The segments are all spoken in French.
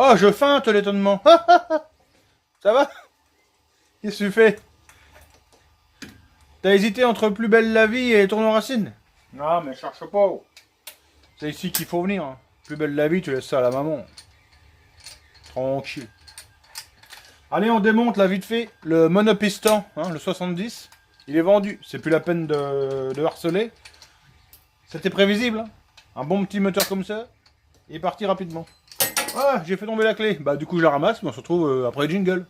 Oh, je feinte l'étonnement. Ça va? Qu'est-ce que tu fais? T'as hésité entre Plus belle la vie et Tourne aux racines? Non, mais cherche pas. C'est ici qu'il faut venir. Hein. Plus belle la vie, tu laisses ça à la maman. Tranquille. Allez, on démonte là vite fait le monopiston, hein, le 70. Il est vendu. C'est plus la peine de harceler. C'était prévisible. Hein. Un bon petit moteur comme ça. Il est parti rapidement. Ah, j'ai fait tomber la clé. Bah du coup je la ramasse, mais on se retrouve après le jingle.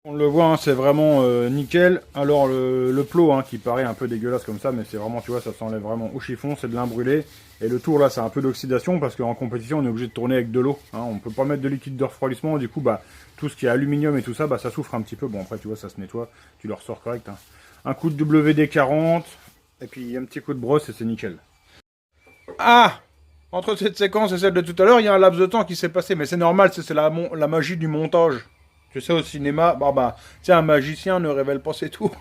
On le voit, hein, c'est vraiment nickel. Alors le plot hein, qui paraît un peu dégueulasse comme ça, mais c'est vraiment, tu vois, ça s'enlève vraiment au chiffon, c'est de lin brûlé. Et le tour là, c'est un peu d'oxydation parce qu'en compétition, on est obligé de tourner avec de l'eau. Hein, on peut pas mettre de liquide de refroidissement, du coup, bah tout ce qui est aluminium et tout ça, bah ça souffre un petit peu. Bon après, tu vois, ça se nettoie, tu le ressors correct. Hein. Un coup de WD-40 et puis un petit coup de brosse et c'est nickel. Ah! Entre cette séquence et celle de tout à l'heure, il y a un laps de temps qui s'est passé, mais c'est normal, c'est la magie du montage. Tu sais, au cinéma, bah, tiens, un magicien ne révèle pas ses tours.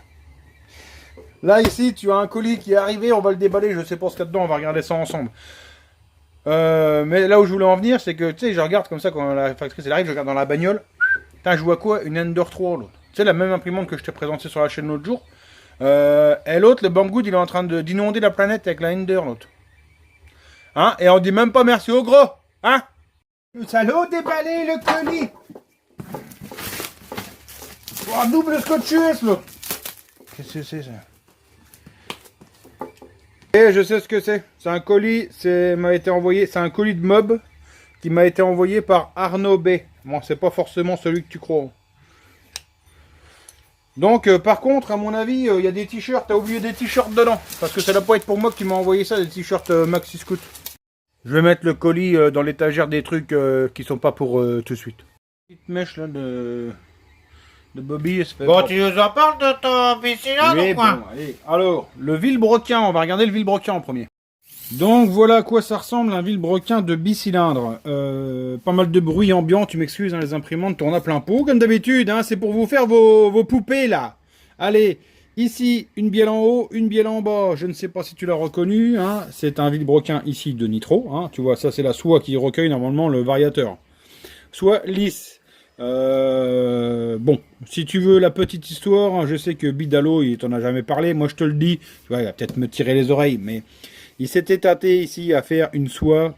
Là, ici, tu as un colis qui est arrivé, on va le déballer, je sais pas ce qu'il y a dedans, on va regarder ça ensemble. Mais là où je voulais en venir, c'est que, tu sais, je regarde comme ça, quand la factrice elle arrive, je regarde dans la bagnole. Putain, je vois quoi? Une Ender 3, l'autre. Tu sais, la même imprimante que je t'ai présentée sur la chaîne l'autre jour. Et l'autre, le Banggood, il est en train d'inonder la planète avec la Ender, l'autre. Hein? Et on dit même pas merci au gros, hein? Le salaud, déballer le colis! Oh, double scotch US, là. Qu'est-ce que c'est, ça? Et je sais ce que c'est. C'est un colis, m'a été envoyé, c'est un colis de mob qui m'a été envoyé par Arnaud B. Bon, c'est pas forcément celui que tu crois. Donc, par contre, à mon avis, il y a des t-shirts. T'as oublié des t-shirts dedans. Parce que ça doit pas être pour moi qui m'a envoyé ça, des t-shirts Maxi Scoot. Je vais mettre le colis dans l'étagère des trucs qui sont pas pour tout de suite. Petite mèche là de Bobby. Bon, tu nous en parles de ton piscine ou quoi? Bon, allez. Alors, le vilebrequin, on va regarder le vilebrequin en premier. Donc voilà à quoi ça ressemble un vilebrequin de bicylindre. Pas mal de bruit ambiant, tu m'excuses, hein, les imprimantes tournent à plein pot, comme d'habitude, hein, c'est pour vous faire vos poupées là. Allez, ici, une bielle en haut, une bielle en bas, je ne sais pas si tu l'as reconnu, hein, c'est un vilebrequin ici de nitro, hein, tu vois, ça c'est la soie qui recueille normalement le variateur. Soie lisse. Bon, si tu veux la petite histoire, hein, je sais que Bidalo, il t'en a jamais parlé, moi je te le dis, tu vois, il va peut-être me tirer les oreilles, mais il s'était tâté ici à faire une soie,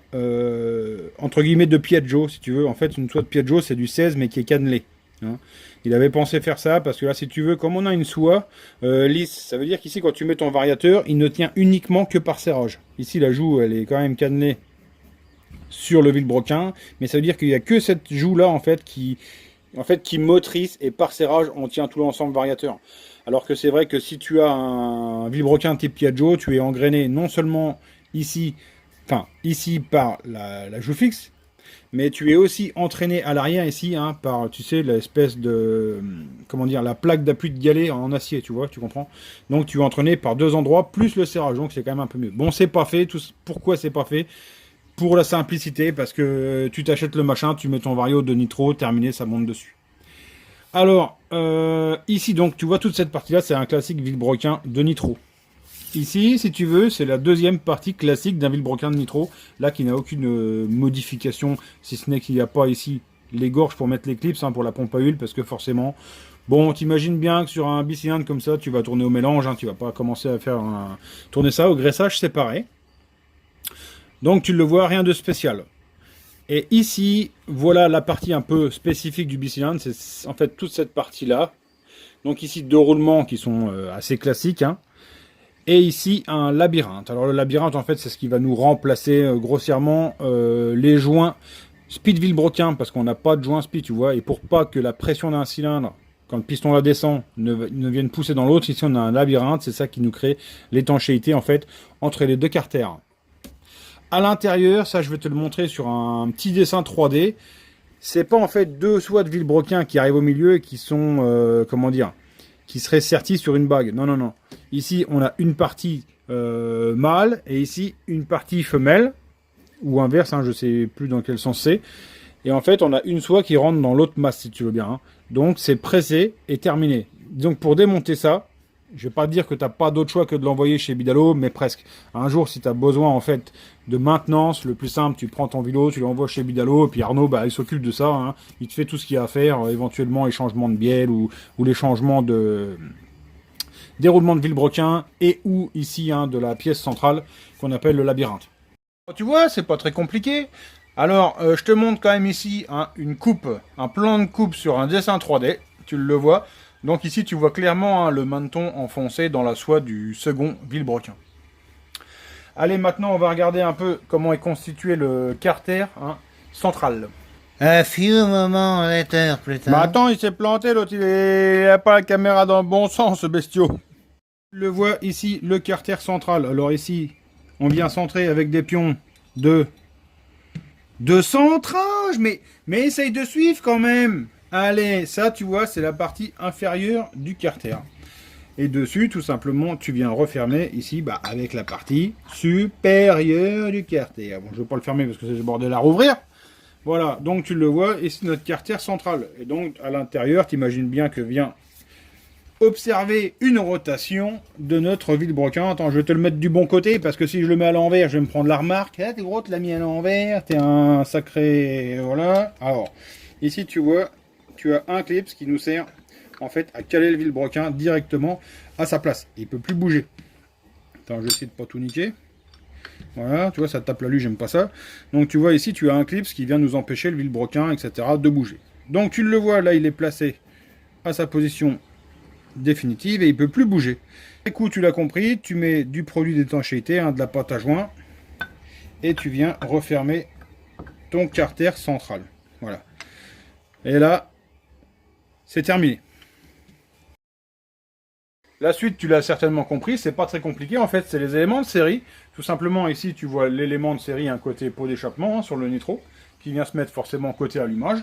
entre guillemets, de Piaggio, si tu veux. En fait, une soie de Piaggio, c'est du 16, mais qui est cannelé. Hein. Il avait pensé faire ça, parce que là, si tu veux, comme on a une soie lisse, ça veut dire qu'ici, quand tu mets ton variateur, il ne tient uniquement que par serrage. Ici, la joue, elle est quand même cannelée sur le vilebrequin, mais ça veut dire qu'il n'y a que cette joue-là, en fait, qui motrice, et par serrage, on tient tout l'ensemble variateur. Alors que c'est vrai que si tu as un vilebrequin type Piaggio, tu es engrainé non seulement ici, par la joue fixe, mais tu es aussi entraîné à l'arrière ici, hein, par, tu sais, l'espèce de, comment dire, la plaque d'appui de galet en acier, tu vois, tu comprends? Donc tu es entraîné par deux endroits, plus le serrage, donc c'est quand même un peu mieux. Bon, c'est pas fait, pourquoi c'est pas fait? Pour la simplicité, parce que tu t'achètes le machin, tu mets ton vario de nitro, terminé, ça monte dessus. Alors, ici, donc, tu vois toute cette partie-là, c'est un classique vilebrequin de nitro. Ici, si tu veux, c'est la deuxième partie classique d'un vilebrequin de nitro, là, qui n'a aucune modification, si ce n'est qu'il n'y a pas ici les gorges pour mettre les clips, hein, pour la pompe à huile, parce que forcément, bon, t'imagines bien que sur un bicylindre comme ça, tu vas tourner au mélange, hein, tu vas pas commencer à faire tourner ça au graissage séparé. Donc tu le vois, rien de spécial. Et ici, voilà la partie un peu spécifique du bicylindre, c'est en fait toute cette partie-là. Donc ici, deux roulements qui sont assez classiques. Hein. Et ici, un labyrinthe. Alors le labyrinthe, en fait, c'est ce qui va nous remplacer grossièrement les joints speed Villebrequin, parce qu'on n'a pas de joint speed, tu vois. Et pour pas que la pression d'un cylindre, quand le piston la descend, ne vienne pousser dans l'autre, ici on a un labyrinthe. C'est ça qui nous crée l'étanchéité, en fait, entre les deux carters. À l'intérieur, ça je vais te le montrer sur un petit dessin 3D. C'est pas en fait deux soies de Villebrequin qui arrivent au milieu et qui sont, comment dire, qui seraient sertis sur une bague. Non, non, non. Ici, on a une partie mâle et ici une partie femelle, ou inverse, hein, je sais plus dans quel sens c'est. Et en fait, on a une soie qui rentre dans l'autre masse, si tu veux bien. Hein. Donc, c'est pressé et terminé. Donc, pour démonter ça, je vais pas dire que tu n'as pas d'autre choix que de l'envoyer chez Bidalo, mais presque. Un jour, si tu as besoin en fait de maintenance, le plus simple, tu prends ton vélo, tu l'envoies chez Bidalo, et puis Arnaud, bah, il s'occupe de ça. Hein. Il te fait tout ce qu'il y a à faire, éventuellement les changements de bielle ou les changements de déroulement de Villebrequin et ou ici hein, de la pièce centrale qu'on appelle le labyrinthe. Tu vois, c'est pas très compliqué. Alors, je te montre quand même ici hein, une coupe, un plan de coupe sur un dessin 3D. Tu le vois. Donc ici, tu vois clairement hein, le maneton enfoncé dans la soie du second Villebrequin. Allez, maintenant, on va regarder un peu comment est constitué le carter hein, central. A few moments later, plus tard. Mais attends, il s'est planté, l'autre, il a pas la caméra dans le bon sens, ce bestiau. Tu le vois ici, le carter central. Alors ici, on vient centrer avec des pions de centrage, mais essaye de suivre quand même. Allez, ça, tu vois, c'est la partie inférieure du carter. Et dessus, tout simplement, tu viens refermer ici bah, avec la partie supérieure du carter. Bon, je ne vais pas le fermer parce que c'est le bordel à rouvrir. Voilà, donc tu le vois, et c'est notre carter central. Et donc, à l'intérieur, tu imagines bien que vient observer une rotation de notre Villebrequin. Attends, je vais te le mettre du bon côté, parce que si je le mets à l'envers, je vais me prendre la remarque. Ah, t'es gros, tu l'as mis à l'envers, t'es un sacré... Voilà. Alors, ici, tu vois, tu as un clip qui nous sert, en fait, à caler le Villebrequin directement à sa place. Il ne peut plus bouger. Attends, je vais essayer de pas tout niquer. Voilà, tu vois, ça tape la lue, j'aime pas ça. Donc tu vois ici, tu as un clip qui vient nous empêcher, le Villebrequin, etc., de bouger. Donc tu le vois, là, il est placé à sa position définitive et il peut plus bouger. Du coup, tu l'as compris, tu mets du produit d'étanchéité, hein, de la pâte à joint, et tu viens refermer ton carter central. Voilà. Et là, c'est terminé. La suite, tu l'as certainement compris, c'est pas très compliqué. En fait, c'est les éléments de série. Tout simplement, ici, tu vois l'élément de série, un côté pot d'échappement hein, sur le nitro, qui vient se mettre forcément côté allumage.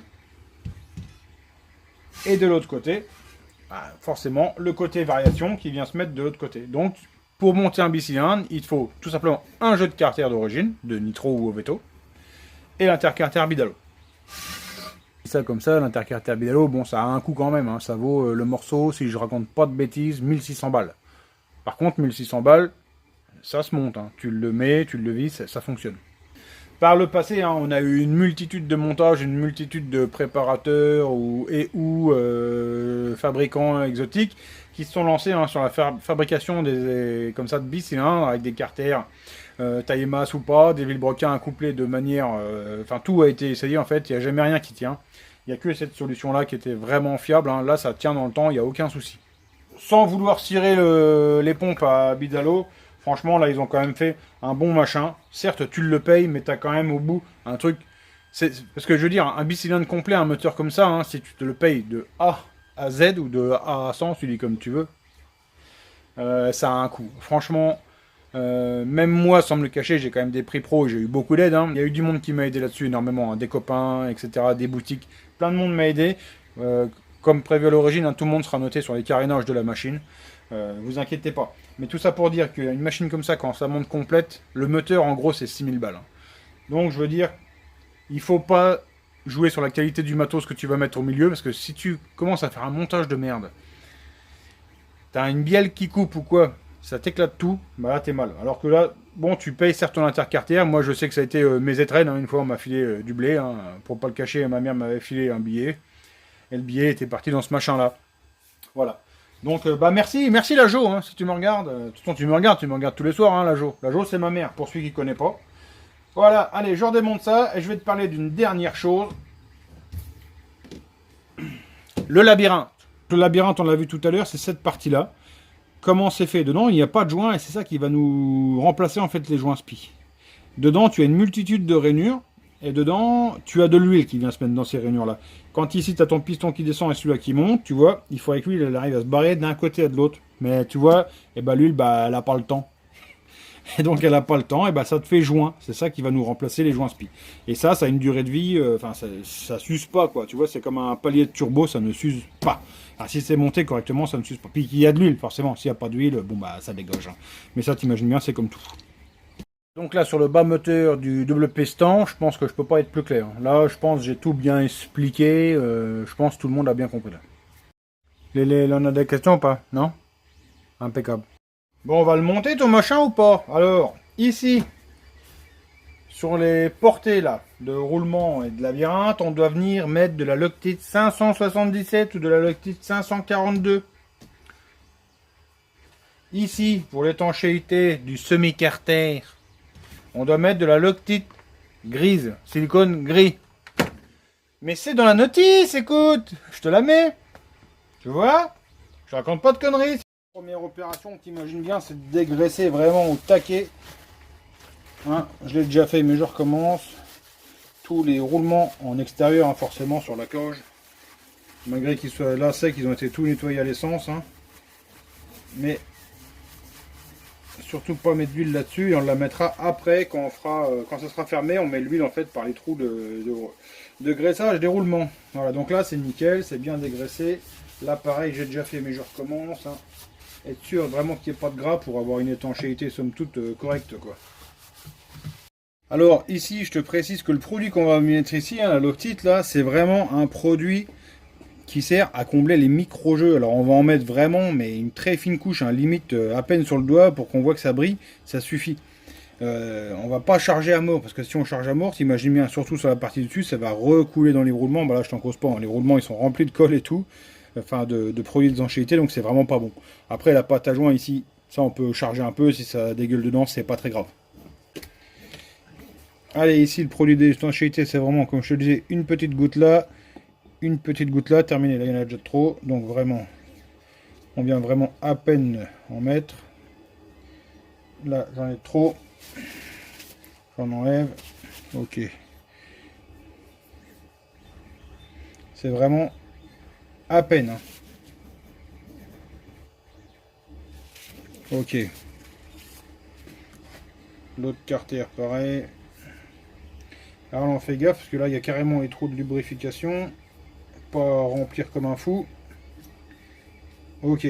Et de l'autre côté, bah, forcément, le côté variation qui vient se mettre de l'autre côté. Donc, pour monter un bicylindre, il te faut tout simplement un jeu de carter d'origine, de nitro ou Oveto, et l'intercarter Bidalo. Ça comme ça, l'intercarter Bidalo, bon ça a un coût quand même, hein. Ça vaut le morceau, si je raconte pas de bêtises, 1600 balles. Par contre, 1600 balles, ça se monte, hein. Tu le mets, tu le vis, ça fonctionne. Par le passé, hein, on a eu une multitude de montages, une multitude de préparateurs ou fabricants exotiques qui se sont lancés hein, sur la fabrication comme ça, de bicylindres avec des carters taillés masse ou pas, des Villebrequins accouplés de manière... Enfin, tout a été essayé en fait, il n'y a jamais rien qui tient. Il n'y a que cette solution-là qui était vraiment fiable. Hein. Là, ça tient dans le temps, il n'y a aucun souci. Sans vouloir cirer les pompes à Bidalo, franchement, là, ils ont quand même fait un bon machin. Certes, tu le payes, mais tu as quand même au bout un truc... Parce que je veux dire, un bicylindre complet, un moteur comme ça, hein, si tu te le payes de A à Z ou de A à 100, tu dis comme tu veux, ça a un coût. Franchement, même moi, sans me le cacher, j'ai quand même des prix pro, j'ai eu beaucoup d'aide. Hein. Il y a eu du monde qui m'a aidé là-dessus énormément, hein, des copains, etc., des boutiques. Plein de monde m'a aidé. Comme prévu à l'origine, hein, tout le monde sera noté sur les carénages de la machine. Vous inquiétez pas. Mais tout ça pour dire qu'une machine comme ça, quand ça monte complète, le moteur, en gros, c'est 6000 balles. Hein. Donc, je veux dire, il faut pas jouer sur la qualité du matos que tu vas mettre au milieu, parce que si tu commences à faire un montage de merde, t'as une bielle qui coupe ou quoi, ça t'éclate tout, bah là, t'es mal. Alors que là, bon, tu payes certes ton intercarter. Moi, je sais que ça a été mes étrennes. Hein. Une fois, on m'a filé du blé. Hein. Pour pas le cacher, ma mère m'avait filé un billet. Et le billet était parti dans ce machin-là. Voilà. Donc, bah merci Lajo, hein, si tu me regardes. De toute façon, tu me regardes tous les soirs, hein, Lajo. Lajo, c'est ma mère, pour celui qui ne connaît pas. Voilà, allez, je redémonte ça, et je vais te parler d'une dernière chose. Le labyrinthe. Le labyrinthe, on l'a vu tout à l'heure, c'est cette partie-là. comment c'est fait. Dedans, il n'y a pas de joint et c'est ça qui va nous remplacer en fait les joints spi. Dedans, tu as une multitude de rainures et dedans, tu as de l'huile qui vient se mettre dans ces rainures-là. Quand ici, tu as ton piston qui descend et celui-là qui monte, tu vois, il faudrait que l'huile elle arrive à se barrer d'un côté à de l'autre. Mais tu vois, et ben, l'huile, bah, elle n'a pas le temps. Et donc, elle n'a pas le temps, et ben, ça te fait joint. C'est ça qui va nous remplacer les joints spi. Et ça a une durée de vie, enfin, ça s'use pas, quoi. Tu vois, c'est comme un palier de turbo, ça ne s'use pas. Alors, si c'est monté correctement, ça ne s'use pas. Puis il y a de l'huile, forcément. S'il n'y a pas d'huile, bon, bah, ça dégage. Hein. Mais ça, t'imagines bien, c'est comme tout. Donc là, sur le bas moteur du double piston, je pense que je peux pas être plus clair. Là, je pense que j'ai tout bien expliqué. Je pense que tout le monde a bien compris là. On a des questions ou pas? Non? Impeccable. Bon, on va le monter ton machin ou pas? Alors, ici, sur les portées là, de roulement et de labyrinthe, on doit venir mettre de la Loctite 577 ou de la Loctite 542. Ici, pour l'étanchéité du semi-carter, on doit mettre de la Loctite grise, silicone gris. Mais c'est dans la notice, écoute, je te la mets. Tu vois? Je raconte pas de conneries. La première opération, t'imagines bien, c'est de dégraisser vraiment au taquet. Hein, je l'ai déjà fait, mais je recommence. Tous les roulements en extérieur, hein, forcément, sur la cage. Malgré qu'ils soient là secs, ils ont été tout nettoyés à l'essence. Hein. Mais surtout pas mettre d'huile là-dessus, et on la mettra après quand quand ça sera fermé. On met l'huile en fait par les trous de graissage des roulements. Voilà, donc là c'est nickel, c'est bien dégraissé. Là pareil, j'ai déjà fait, mais je recommence. Hein. Être sûr vraiment qu'il n'y ait pas de gras pour avoir une étanchéité somme toute correcte, quoi. Alors ici, je te précise que le produit qu'on va mettre ici, hein, la Loctite là, c'est vraiment un produit qui sert à combler les micro-jeux. Alors on va en mettre vraiment, mais une très fine couche, hein, limite à peine sur le doigt pour qu'on voit que ça brille, ça suffit. On va pas charger à mort, parce que si on charge à mort, t'imagines bien, surtout sur la partie dessus, ça va recouler dans les roulements. Bah là je t'en cause pas, hein. Les roulements ils sont remplis de colle et tout, enfin de produits d'étanchéité, donc c'est vraiment pas bon. Après la pâte à joint ici, ça on peut charger un peu, si ça dégueule dedans, c'est pas très grave. Allez, ici le produit d'étanchéité, c'est vraiment, comme je te disais, une petite goutte là, terminé. Là il y en a déjà trop, donc vraiment on vient vraiment à peine en mettre. Là j'en ai trop, j'en enlève. Ok, c'est vraiment à peine, hein. Ok, l'autre carter pareil. Alors on fait gaffe parce que là il y a carrément les trous de lubrification. Pas remplir comme un fou. Ok.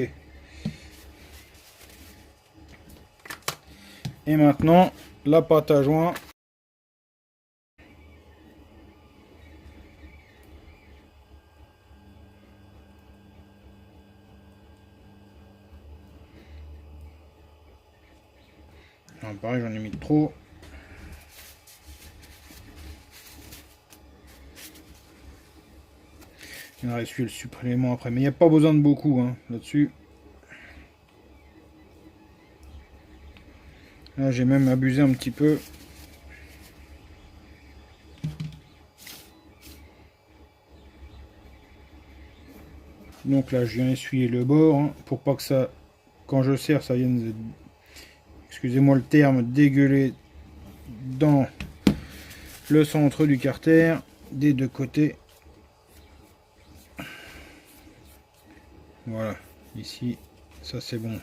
Et maintenant, la pâte à joint. Alors, pareil, j'en ai mis trop. Il en reste le supplément après. Mais il n'y a pas besoin de beaucoup hein, là-dessus. Là, j'ai même abusé un petit peu. Donc là, je viens essuyer le bord hein, pour pas que ça, quand je serre, ça vienne, excusez-moi le terme, dégueuler dans le centre du carter des deux côtés. Voilà, ici, ça c'est bon.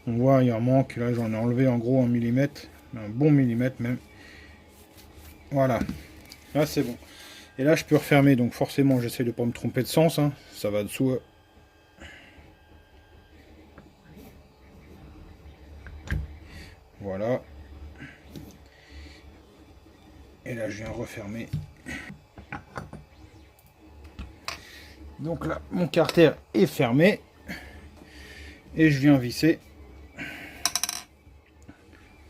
On voit, il en manque. Là, j'en ai enlevé en gros un millimètre, un bon millimètre même. Voilà, là c'est bon. Et là, je peux refermer. Donc forcément, j'essaie de pas me tromper de sens. Hein. Ça va dessous. Voilà. Et là, je viens refermer. Donc là, mon carter est fermé. Et je viens visser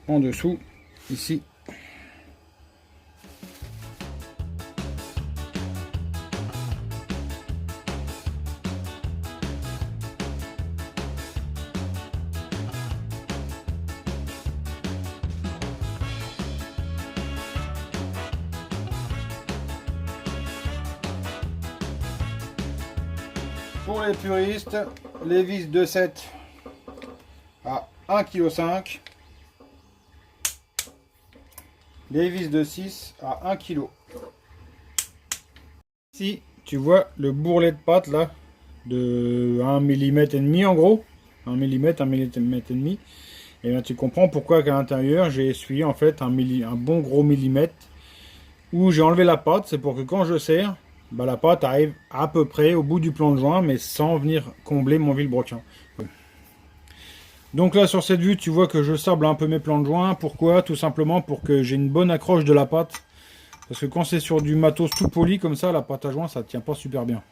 en dessous, ici. Pour les puristes, les vis de 7 1,5 kg. Les vis de 6 à 1 kg. Ici, tu vois le bourrelet de pâte là, de 1 mm et demi en gros. 1 mm, 1 mm et demi. Et bien tu comprends pourquoi qu'à l'intérieur j'ai essuyé en fait un bon gros millimètre où j'ai enlevé la pâte. C'est pour que quand je serre, bah, la pâte arrive à peu près au bout du plan de joint, mais sans venir combler mon vilebrequin. Donc là sur cette vue tu vois que je sable un peu mes plans de joint. Pourquoi? Tout simplement pour que j'ai une bonne accroche de la pâte. Parce que quand c'est sur du matos tout poli comme ça, la pâte à joint ça tient pas super bien.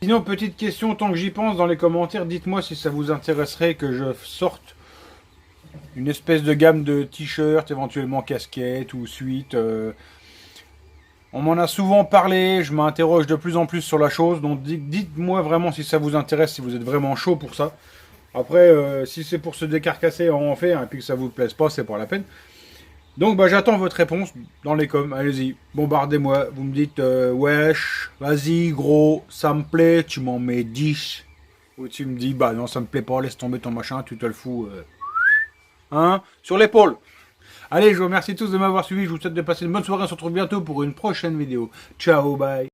Sinon, petite question, tant que j'y pense, dans les commentaires, dites-moi si ça vous intéresserait que je sorte une espèce de gamme de t-shirts, éventuellement casquettes ou suites. On m'en a souvent parlé, je m'interroge de plus en plus sur la chose, donc dites-moi vraiment si ça vous intéresse, si vous êtes vraiment chaud pour ça. Après, si c'est pour se décarcasser, on en fait, hein, et puis que ça vous plaise pas, c'est pas la peine. Donc bah, j'attends votre réponse dans les coms, allez-y, bombardez-moi, vous me dites wesh, vas-y gros, ça me plaît, tu m'en mets 10. Ou tu me dis bah non ça me plaît pas, laisse tomber ton machin, tu te le fous hein, sur l'épaule. Allez, je vous remercie tous de m'avoir suivi, je vous souhaite de passer une bonne soirée, on se retrouve bientôt pour une prochaine vidéo. Ciao, bye.